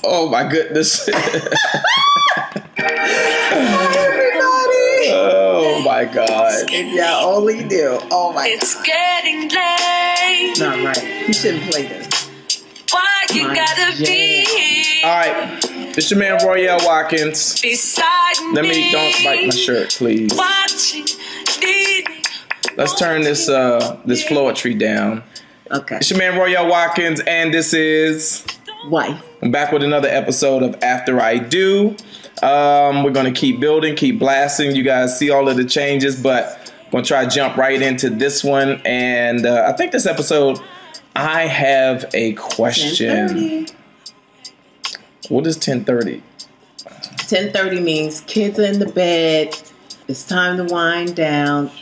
Oh my goodness. Oh my God. If y'all only knew. Oh my God. It's getting late. Not right. You shouldn't play this. Why you gotta be here? Alright. It's your man Royale Watkins. Beside Let me, don't bite my shirt, please. Watching, needing. Let's turn this floetry down. Okay. It's your man Royale Watkins, and this is Wife. I'm back with another episode of After I Do. We're gonna keep building, keep blasting. You guys see all of the changes, but I'm gonna try to jump right into this one. And I think this episode, I have a question. 10:30. What is 10:30? 10:30 means kids are in the bed. It's time to wind down.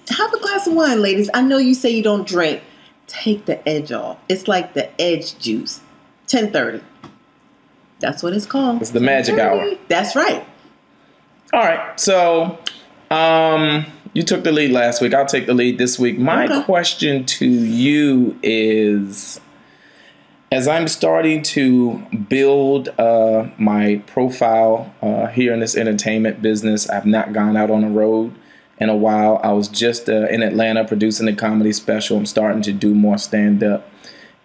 Have a glass of wine, ladies. I know you say you don't drink. Take the edge off. It's like the edge juice. 10:30. That's what it's called. It's the magic hour. That's right. All right. So, you took the lead last week. I'll take the lead this week. My question to you is, as I'm starting to build my profile here in this entertainment business, I've not gone out on the road in a while. I was just in Atlanta producing a comedy special. I'm starting to do more stand-up.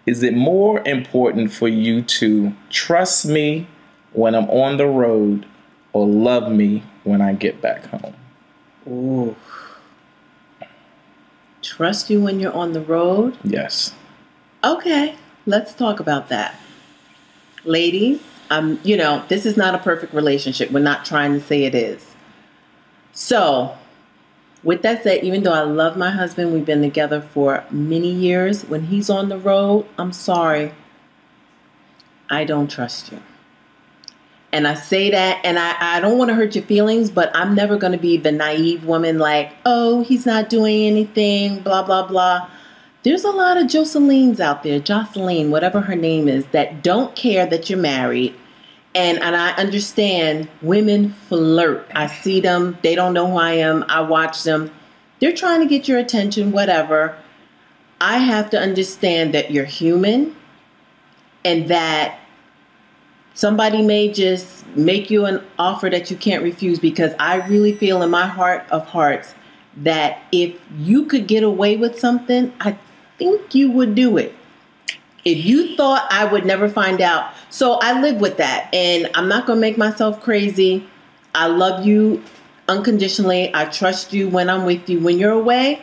Is it more important for you to trust me when I'm on the road or love me when I get back home? Ooh. Trust you when you're on the road? Yes. Okay, let's talk about that. Ladies, this is not a perfect relationship. We're not trying to say it is. So, with that said, even though I love my husband, we've been together for many years. When he's on the road, I'm sorry, I don't trust you. And I say that, and I don't want to hurt your feelings, but I'm never going to be the naive woman like, oh, he's not doing anything, blah, blah, blah. There's a lot of Jocelyn's out there, Jocelyn, whatever her name is, that don't care that you're married. And I understand women flirt. I see them. They don't know who I am. I watch them. They're trying to get your attention, whatever. I have to understand that you're human and that somebody may just make you an offer that you can't refuse, because I really feel in my heart of hearts that if you could get away with something, I think you would do it. If you thought I would never find out. So I live with that, and I'm not going to make myself crazy. I love you unconditionally. I trust you when I'm with you. When you're away,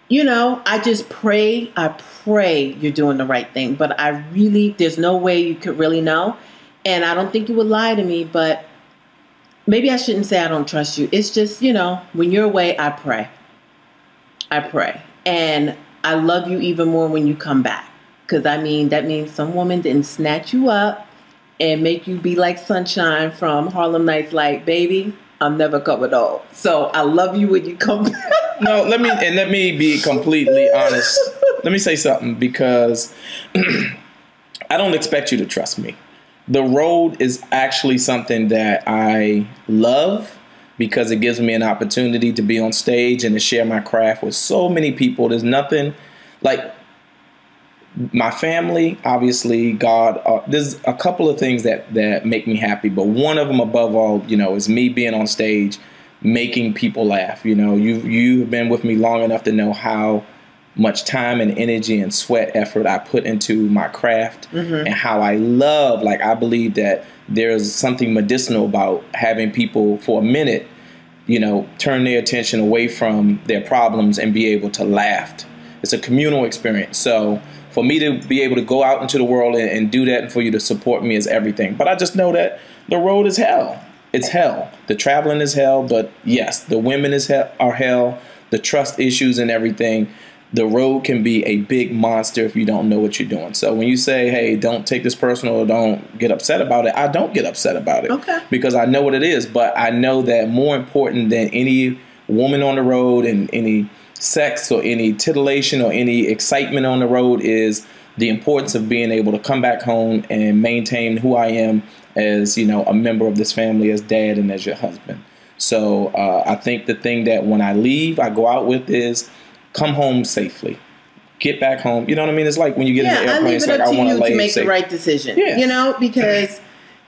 I just pray. I pray you're doing the right thing. But there's no way you could really know. And I don't think you would lie to me, but maybe I shouldn't say I don't trust you. It's just, when you're away, I pray. I pray. And I love you even more when you come back. Because, that means some woman didn't snatch you up and make you be like Sunshine from Harlem Nights, like, baby, I'm never coming home. So I love you when you come back. No, let me be completely honest. Let me say something, because I don't expect you to trust me. The road is actually something that I love, because it gives me an opportunity to be on stage and to share my craft with so many people. There's nothing like my family, obviously, God. There's a couple of things that make me happy, but one of them above all, is me being on stage, making people laugh. You've been with me long enough to know how much time and energy and sweat effort I put into my craft, and how I love, I believe that there's something medicinal about having people for a minute, turn their attention away from their problems and be able to laugh. It's a communal experience. So for me to be able to go out into the world and do that, and for you to support me, is everything. But I just know that the road is hell. It's hell. The traveling is hell. But yes, the women are hell. The trust issues and everything. The road can be a big monster if you don't know what you're doing. So when you say, hey, don't take this personal or don't get upset about it, I don't get upset about it. Okay. Because I know what it is. But I know that more important than any woman on the road and any sex or any titillation or any excitement on the road is the importance of being able to come back home and maintain who I am as, a member of this family, as dad and as your husband. So I think the thing that when I leave, I go out with is come home safely. Get back home. You know what I mean? It's like when you get in the airplane, it's like, I want to lay to make safe. the right decision. Yeah. Because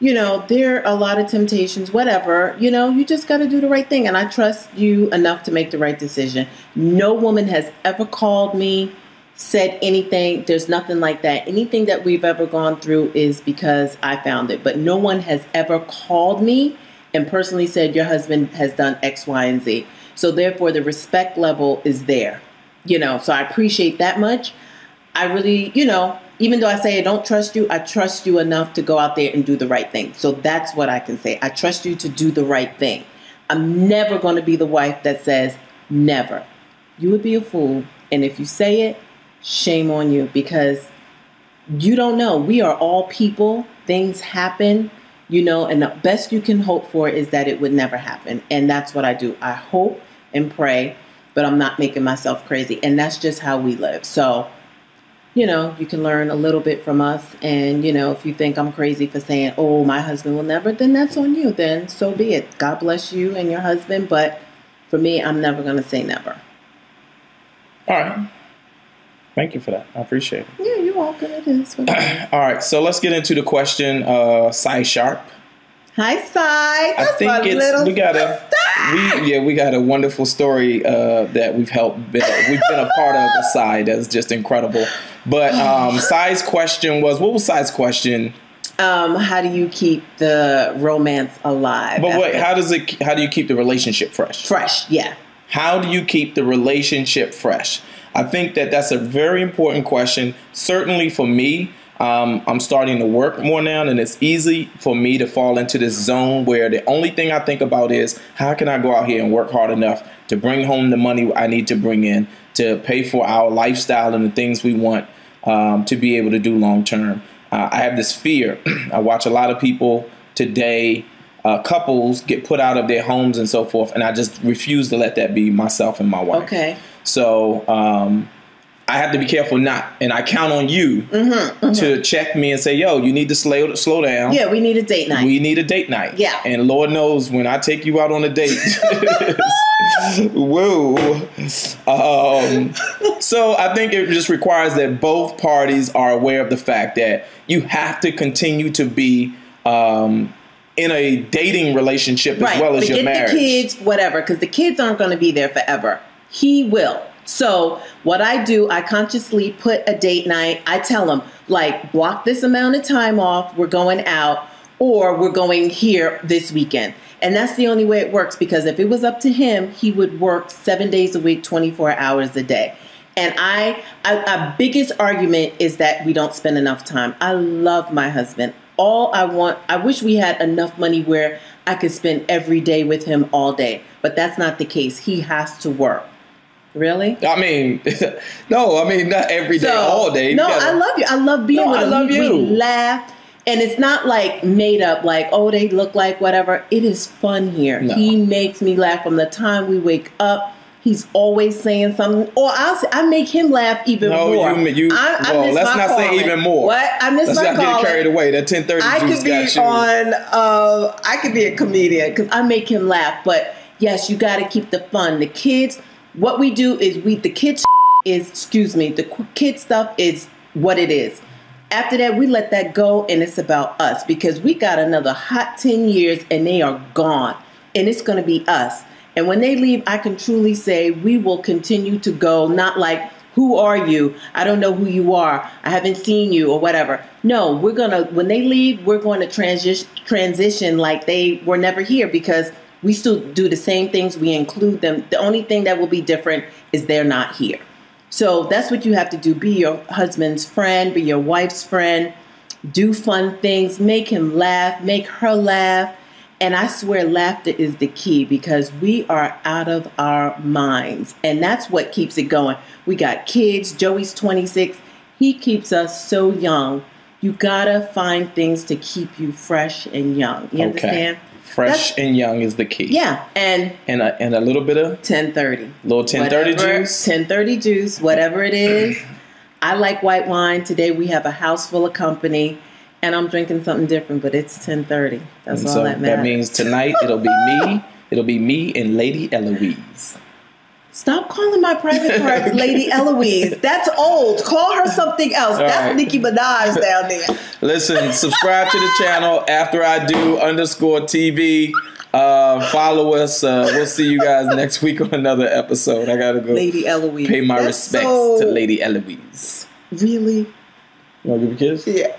there are a lot of temptations, whatever, you just got to do the right thing. And I trust you enough to make the right decision. No woman has ever called me, said anything. There's nothing like that. Anything that we've ever gone through is because I found it. But no one has ever called me and personally said, your husband has done X, Y, and Z. So therefore, the respect level is there, so I appreciate that much. I really, even though I say I don't trust you, I trust you enough to go out there and do the right thing. So that's what I can say. I trust you to do the right thing. I'm never going to be the wife that says never. You would be a fool. And if you say it, shame on you, because you don't know. We are all people. Things happen, and the best you can hope for is that it would never happen. And that's what I do. I hope and pray, but I'm not making myself crazy. And that's just how we live. So, you can learn a little bit from us. And, if you think I'm crazy for saying, oh, my husband will never, then that's on you. Then so be it. God bless you and your husband. But for me, I'm never going to say never. All right. Thank you for that. I appreciate it. Yeah, you're welcome. It is. All right. So let's get into the question. Cy Sharp. Hi, Cy. That's we got a wonderful story that we've been a part of with Cy. That's just incredible. But Cy's question was, what was Cy's question? How do you keep the romance alive? But wait, how do you keep the relationship fresh? Fresh, yeah. How do you keep the relationship fresh? I think that's a very important question. Certainly for me, I'm starting to work more now, and it's easy for me to fall into this zone where the only thing I think about is how can I go out here and work hard enough to bring home the money I need to bring in to pay for our lifestyle and the things we want to be able to do long term. I have this fear. I watch a lot of people today, couples get put out of their homes and so forth, and I just refuse to let that be myself and my wife. Okay. So I have to be careful not, and I count on you to check me and say, yo, you need to slow down. Yeah, we need a date night. We need a date night. Yeah. And Lord knows when I take you out on a date. Whoa. So I think it just requires that both parties are aware of the fact that you have to continue to be in a dating relationship as well as your marriage. Forget the kids, whatever, because the kids aren't going to be there forever. He will. So what I do, I consciously put a date night. I tell him, block this amount of time off. We're going out, or we're going here this weekend. And that's the only way it works, because if it was up to him, he would work 7 days a week, 24 hours a day. And our biggest argument is that we don't spend enough time. I love my husband. I wish we had enough money where I could spend every day with him all day. But that's not the case. He has to work. Really? I mean, not every day, all day. No, I love you. I love being with him. I love you. We laugh. And it's not made up, they look like whatever. It is fun here. No. He makes me laugh from the time we wake up. He's always saying something. Or I make him laugh even more. Let's not say even more. What? I miss my calling. Let's not get carried away. That 10:30 juice got you. I could be a comedian because I make him laugh. But yes, you got to keep the fun. The kids, what we do is the kid stuff is what it is. After that, we let that go, and it's about us, because we got another hot 10 years and they are gone, and it's going to be us. And when they leave, I can truly say we will continue to go, not who are you? I don't know who you are. I haven't seen you or whatever. No, when they leave, we're going to transition like they were never here, because we still do the same things. We include them. The only thing that will be different is they're not here. So that's what you have to do. Be your husband's friend, be your wife's friend, do fun things, make him laugh, make her laugh. And I swear laughter is the key, because we are out of our minds. And that's what keeps it going. We got kids. Joey's 26. He keeps us so young. You gotta find things to keep you fresh and young. You understand? Fresh and young is the key. Yeah, and a little bit of 1030. Little 1030 juice. 1030 juice, whatever it is. I like white wine. Today we have a house full of company, and I'm drinking something different, but it's 1030. That's all that matters. That means tonight it'll be me. It'll be me and Lady Eloise. Stop calling my private parts Lady Eloise. That's old. Call her something else. All That's right. Nicki Minaj down there. Listen, subscribe to the channel After I Do _TV. Follow us. We'll see you guys next week on another episode. I gotta go Lady Eloise. pay my That's respects so... to Lady Eloise. Really? You wanna give me a kiss? Yeah.